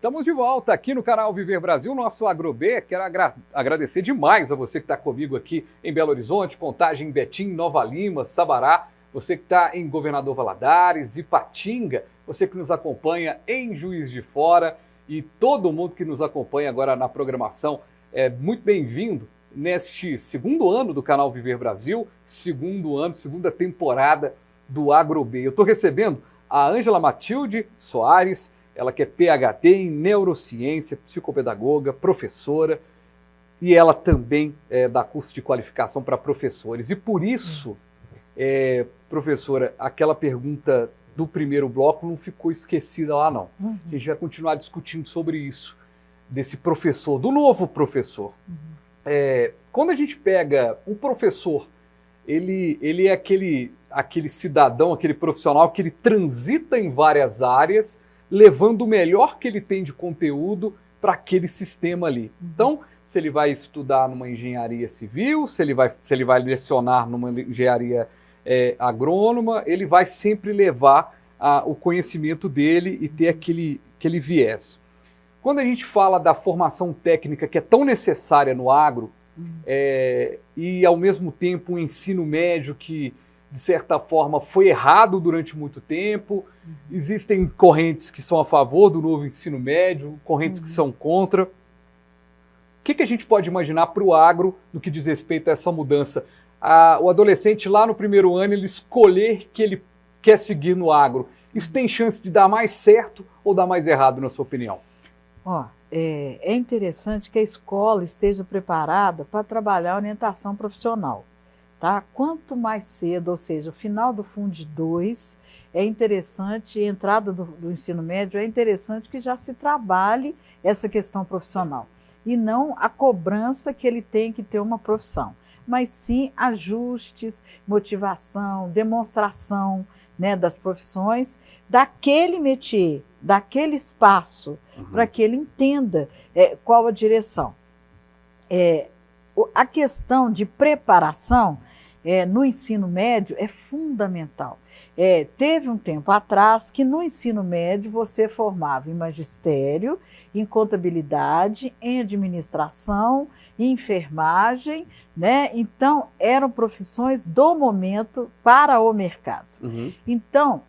Estamos de volta aqui no canal Viver Brasil, nosso AgroB. Quero agradecer demais a você que está comigo aqui em Belo Horizonte, Contagem, Betim, Nova Lima, Sabará, você que está em Governador Valadares, Ipatinga, você que nos acompanha em Juiz de Fora e todo mundo que nos acompanha agora na programação. É muito bem-vindo neste segundo ano do canal Viver Brasil, segunda temporada do AgroB. Eu estou recebendo a Ângela Matilde Soares, ela que é PhD em neurociência, psicopedagoga, professora, e ela também dá curso de qualificação para professores. E por isso, professora, aquela pergunta do primeiro bloco não ficou esquecida lá, não. A gente vai continuar discutindo sobre isso, desse professor, do novo professor. Quando a gente pega um professor, ele é aquele cidadão, aquele profissional que ele transita em várias áreas, levando o melhor que ele tem de conteúdo para aquele sistema ali. Então, se ele vai estudar numa engenharia civil, se ele vai lecionar numa engenharia agrônoma, ele vai sempre levar o conhecimento dele e ter aquele viés. Quando a gente fala da formação técnica que é tão necessária no agro, e ao mesmo tempo um ensino médio que, de certa forma, foi errado durante muito tempo, existem correntes que são a favor do novo ensino médio, correntes que são contra. O que a gente pode imaginar para o agro no que diz respeito a essa mudança? O adolescente lá no primeiro ano, ele escolher que ele quer seguir no agro, isso tem chance de dar mais certo ou dar mais errado, na sua opinião? É interessante que a escola esteja preparada para trabalhar a orientação profissional. Tá? Quanto mais cedo, ou seja, o final do Fundo 2, é interessante, a entrada do ensino médio, é interessante que já se trabalhe essa questão profissional. E não a cobrança que ele tem que ter uma profissão, mas sim ajustes, motivação, demonstração, né, das profissões, daquele métier, daquele espaço, para que ele entenda qual a direção. A questão de preparação no ensino médio é fundamental. Teve um tempo atrás que no ensino médio você formava em magistério, em contabilidade, em administração, em enfermagem, né? Então eram profissões do momento para o mercado. Então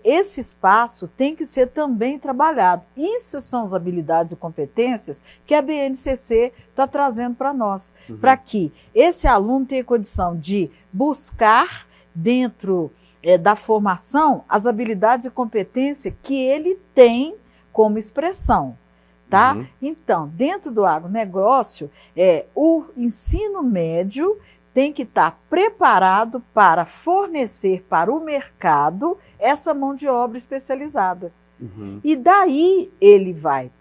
esse espaço tem que ser também trabalhado. Isso são as habilidades e competências que a BNCC está trazendo para nós, para que esse aluno tenha condição de buscar dentro da formação as habilidades e competências que ele tem como expressão. Tá? Então, dentro do agronegócio, o ensino médio tem que estar preparado para fornecer para o mercado essa mão de obra especializada. E daí ele vai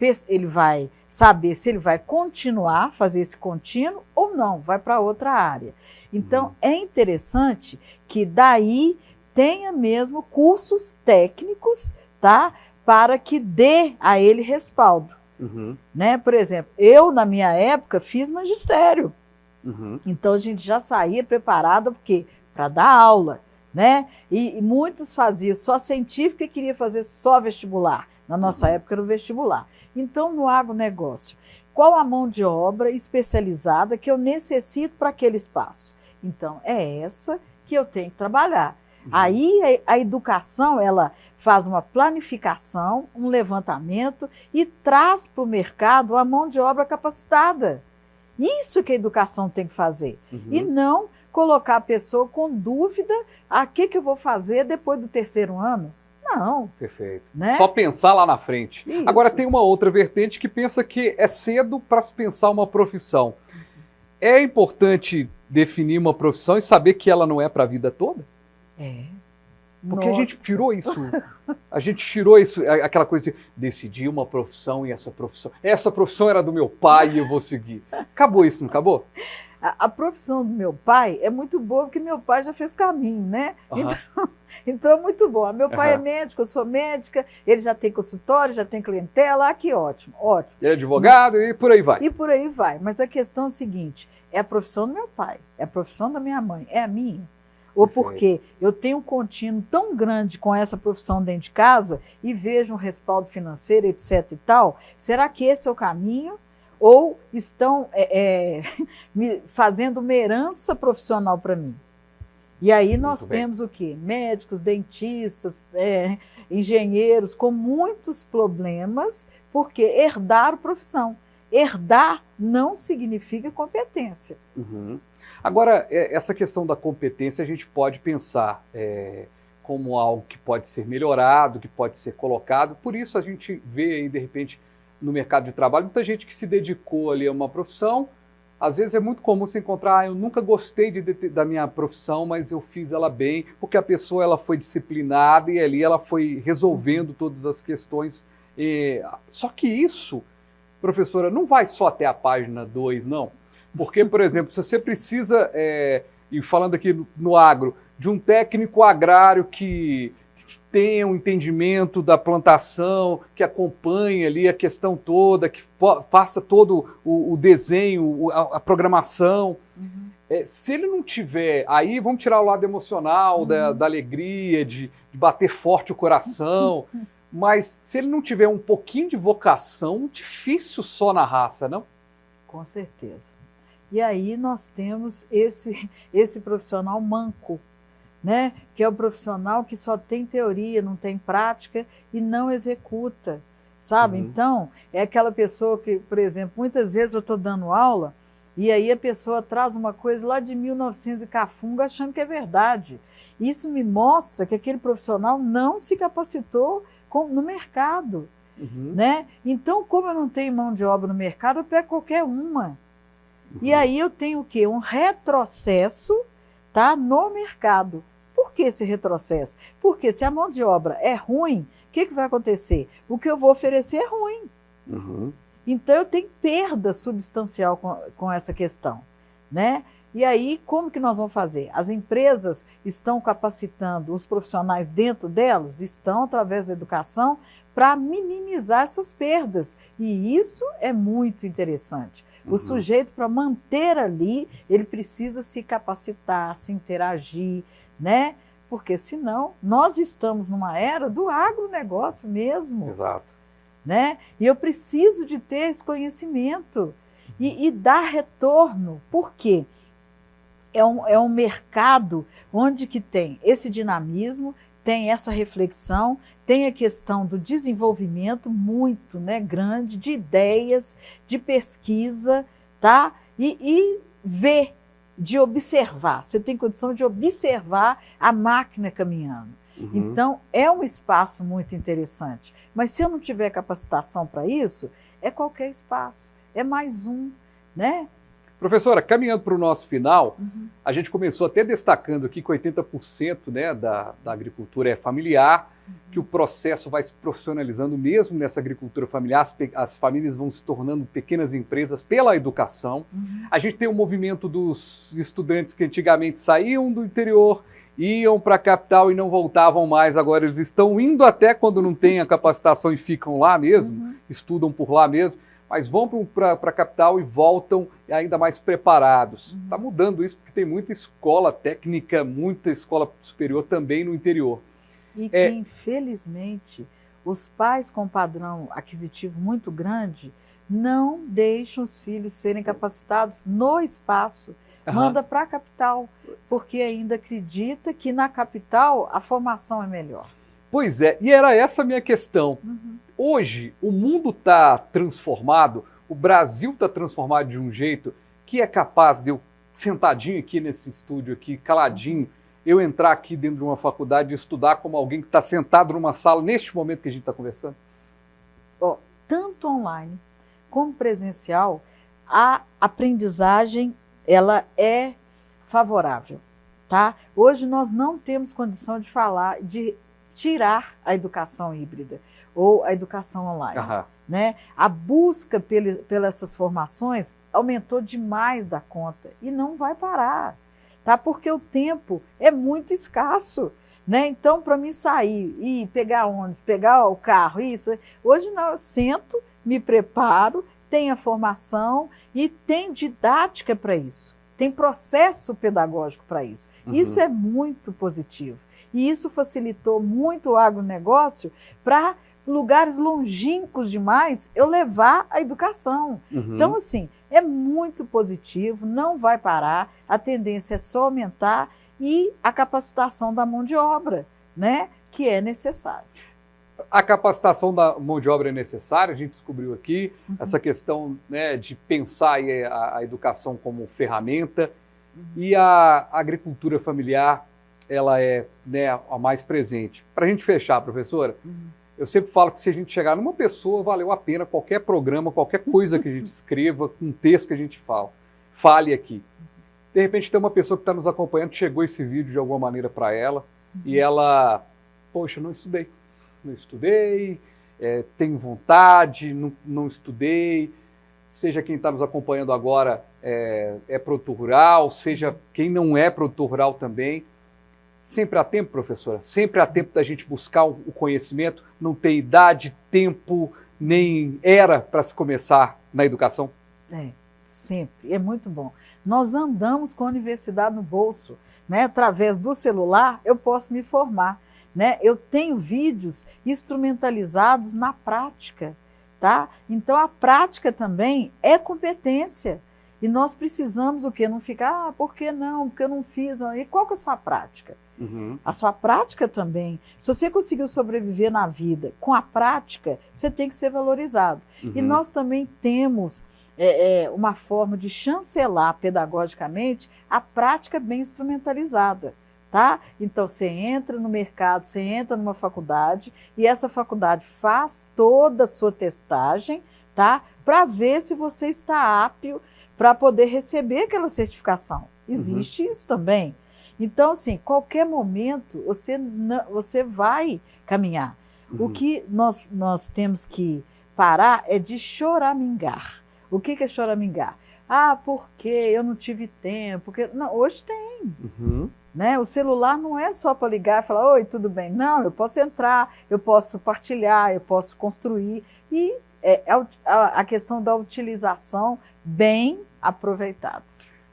saber se ele vai continuar, fazer esse contínuo ou não, vai para outra área. Então, é interessante que daí tenha mesmo cursos técnicos, tá? Para que dê a ele respaldo. Né? Por exemplo, eu na minha época fiz magistério, então a gente já saía preparada para dar aula, né? E muitos faziam só científico e queria fazer só vestibular, na nossa época era o vestibular. Então no agronegócio, qual a mão de obra especializada que eu necessito para aquele espaço? Então é essa que eu tenho que trabalhar. Aí a educação, ela faz uma planificação, um levantamento e traz para o mercado a mão de obra capacitada. Isso que a educação tem que fazer. E não colocar a pessoa com dúvida, o que eu vou fazer depois do terceiro ano? Não. Perfeito. Né? Só pensar lá na frente. Isso. Agora tem uma outra vertente que pensa que é cedo para se pensar uma profissão. É importante definir uma profissão e saber que ela não é para a vida toda? Porque a gente tirou isso, aquela coisa de decidir uma profissão e essa profissão era do meu pai e eu vou seguir. Acabou isso, não acabou? A profissão do meu pai é muito boa porque meu pai já fez caminho, né? Então é muito bom. Meu pai é médico, eu sou médica, ele já tem consultório, já tem clientela, que ótimo, ótimo. Ele é advogado e por aí vai. E por aí vai, mas a questão é a seguinte, é a profissão do meu pai, é a profissão da minha mãe, é a minha. ou porque eu tenho um contínuo tão grande com essa profissão dentro de casa e vejo um respaldo financeiro, etc. e tal, será que esse é o caminho? Ou estão me fazendo uma herança profissional para mim? E aí nós temos o quê? Médicos, dentistas, engenheiros com muitos problemas porque herdaram profissão. Herdar não significa competência. Uhum. Agora, essa questão da competência a gente pode pensar como algo que pode ser melhorado, que pode ser colocado. Por isso a gente vê aí, de repente, no mercado de trabalho, muita gente que se dedicou ali a uma profissão. Às vezes é muito comum você encontrar, eu nunca gostei da minha profissão, mas eu fiz ela bem, porque a pessoa ela foi disciplinada e ali ela foi resolvendo todas as questões. Só que isso, professora, não vai só até a página 2, não. Porque, por exemplo, se você precisa, e falando aqui no agro, de um técnico agrário que tenha um entendimento da plantação, que acompanhe ali a questão toda, que faça todo o desenho, a programação. Uhum. Se ele não tiver, aí vamos tirar o lado emocional, da alegria, de bater forte o coração, mas se ele não tiver um pouquinho de vocação, difícil só na raça, não? Com certeza. E aí nós temos esse profissional manco, né? Que é o profissional que só tem teoria, não tem prática e não executa, sabe? Uhum. Então, é aquela pessoa que, por exemplo, muitas vezes eu estou dando aula e aí a pessoa traz uma coisa lá de 1900 e cafunga achando que é verdade. Isso me mostra que aquele profissional não se capacitou no mercado, né? Então, como eu não tenho mão de obra no mercado, eu pego qualquer uma. E aí eu tenho o quê? Um retrocesso, tá, no mercado. Por que esse retrocesso? Porque se a mão de obra é ruim, o que vai acontecer? O que eu vou oferecer é ruim. Uhum. Então eu tenho perda substancial com essa questão, né? E aí, como que nós vamos fazer? As empresas estão capacitando os profissionais dentro delas, estão através da educação, para minimizar essas perdas. E isso é muito interessante. O sujeito, para manter ali, ele precisa se capacitar, se interagir, né? Porque senão nós estamos numa era do agronegócio mesmo. Exato. Né? E eu preciso de ter esse conhecimento e dar retorno. Por quê? É um mercado onde que tem esse dinamismo, tem essa reflexão, tem a questão do desenvolvimento muito, né, grande, de ideias, de pesquisa, tá? E ver, de observar. Você tem condição de observar a máquina caminhando. Uhum. Então, é um espaço muito interessante. Mas se eu não tiver capacitação para isso, é qualquer espaço, é mais um, né? Professora, caminhando para o nosso final, a gente começou até destacando aqui que 80%, né, da agricultura é familiar, que o processo vai se profissionalizando mesmo nessa agricultura familiar, as famílias vão se tornando pequenas empresas pela educação. A gente tem o movimento dos estudantes que antigamente saíam do interior, iam para a capital e não voltavam mais, agora eles estão indo até quando não tem a capacitação e ficam lá mesmo, estudam por lá mesmo, mas vão para a capital e voltam ainda mais preparados. Está mudando isso porque tem muita escola técnica, muita escola superior também no interior. E que, infelizmente, os pais com padrão aquisitivo muito grande não deixam os filhos serem capacitados no espaço. Manda para a capital, porque ainda acredita que na capital a formação é melhor. Pois é, e era essa a minha questão. Hoje, o mundo está transformado, o Brasil está transformado de um jeito que é capaz de eu, sentadinho aqui nesse estúdio, aqui, caladinho, eu entrar aqui dentro de uma faculdade e estudar como alguém que está sentado numa sala neste momento que a gente está conversando? Tanto online como presencial, a aprendizagem ela é favorável, tá? Hoje nós não temos condição de falar, de tirar a educação híbrida ou a educação online, né? A busca pelas essas formações aumentou demais da conta e não vai parar, tá? Porque o tempo é muito escasso, né? Então, para mim sair e pegar ônibus, pegar o carro, isso, hoje não, eu sento, me preparo, tenho a formação e tem didática para isso. tem processo pedagógico para isso. Isso é muito positivo. E isso facilitou muito o agronegócio para lugares longínquos demais eu levar a educação. Então, assim, é muito positivo, não vai parar, a tendência é só aumentar e a capacitação da mão de obra, né, que é necessário. A capacitação da mão de obra é necessária, a gente descobriu aqui essa questão, né, de pensar a educação como ferramenta, e a agricultura familiar, ela é, né, a mais presente. Para a gente fechar, professora, eu sempre falo que se a gente chegar numa pessoa, valeu a pena qualquer programa, qualquer coisa que a gente escreva, um texto que a gente fale aqui. De repente tem uma pessoa que está nos acompanhando, chegou esse vídeo de alguma maneira para ela, e ela, poxa, não estudei, tenho vontade, não estudei, seja quem está nos acompanhando agora é produtor rural, seja quem não é produtor rural também. Sempre há tempo, professora? Sempre há tempo da gente buscar o conhecimento, não tem idade, tempo, nem era para se começar na educação? Sempre, é muito bom. Nós andamos com a universidade no bolso, né? Através do celular eu posso me formar, né? Eu tenho vídeos instrumentalizados na prática, tá? Então a prática também é competência. E nós precisamos o quê? Não ficar, por que não? Porque eu não fiz. E qual que é a sua prática? A sua prática também. Se você conseguiu sobreviver na vida com a prática, você tem que ser valorizado. E nós também temos uma forma de chancelar pedagogicamente a prática bem instrumentalizada. Tá? Então, você entra no mercado, você entra numa faculdade e essa faculdade faz toda a sua testagem, tá? Para ver se você está apto para poder receber aquela certificação. Existe isso também. Então, assim, qualquer momento você vai caminhar. O que nós temos que parar é de choramingar. O que é choramingar? Ah, porque eu não tive tempo. Porque... Não, hoje tem. Né? O celular não é só para ligar e falar, oi, tudo bem? Não, eu posso entrar, eu posso partilhar, eu posso construir. E a questão da utilização bem aproveitada.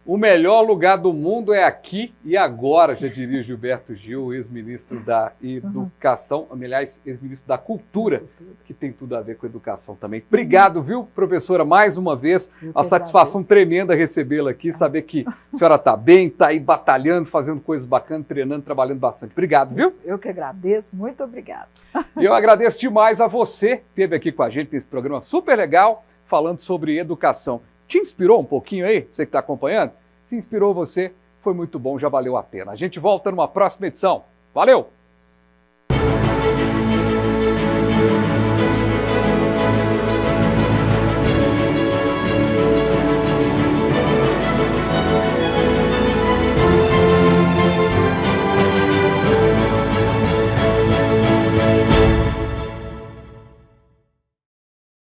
O melhor lugar do mundo é aqui e agora, já diria Gilberto Gil, ex-ministro da Educação, aliás, ex-ministro da Cultura, que tem tudo a ver com educação também. Obrigado, viu, professora, mais uma vez. Uma satisfação tremenda recebê-la aqui, saber que a senhora está bem, está aí batalhando, fazendo coisas bacanas, treinando, trabalhando bastante. Obrigado, viu? Eu que agradeço, muito obrigado. E eu agradeço demais a você que esteve aqui com a gente nesse programa super legal, falando sobre educação. Te inspirou um pouquinho aí, você que está acompanhando? Se inspirou você, foi muito bom, já valeu a pena. A gente volta numa próxima edição. Valeu!